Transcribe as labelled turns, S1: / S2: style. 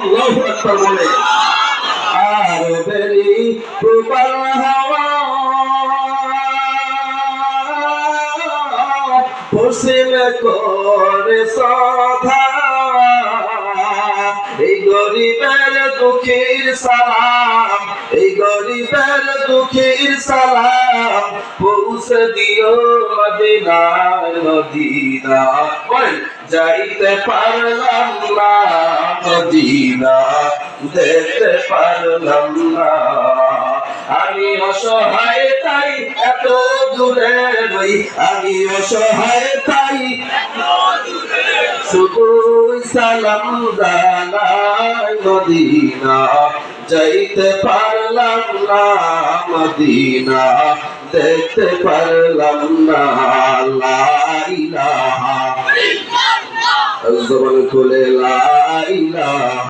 S1: আল্লাহু আকবার বলে। আর বেরি প্রবল হাওয়া পশ্চিম করে সধা, এই গরিবের দুঃখীর সালাম, এই গরিবের দুঃখীর সালাম পৌঁছে দিও মদিনায় মদিনা। বলেন যাইতে পারলাম না মদিনা, দেখতে পারলাম না। আমি অসহায় তাই এত দূরে রই, আমি অসহায় তাই শুধু সালাম জানাই মদিনা, যাইতে পারলাম না মদিনা, দেখতে পারলাম না। লা ইলাহা ইল্লাল্লাহ, জবান খুলে লা ইলাহা